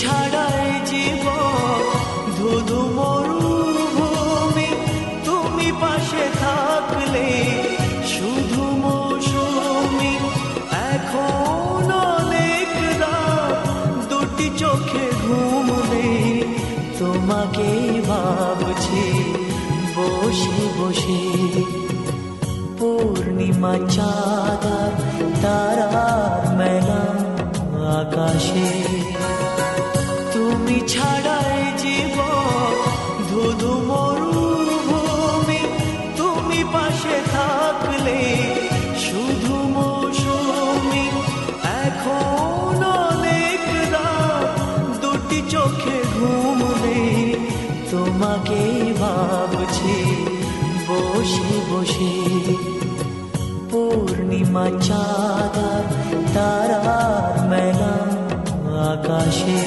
ছাড়াই জীবন ধুধু মরুভূমি, তুমি পাশে থাকলে শুধু মৌসুমি। এখন অনেক রাত, দুটি চোখে ঘুম নেই, তোমাকে ভাবছি বসে বসে। পূর্ণিমা চাঁদ আর তারার মেলা আকাশে, তুমি ছাড়াই জীবন ধুধু মরুভূমি, তুমি পাশে থাকলে শুধু মৌসুমি। এখন অনেক রাত, দুটি চোখে ঘুম নেই, তোমাকে ভাবছি বসে বসে। পূর্ণিমা চাঁদ আর তারার মেলা আকাশে।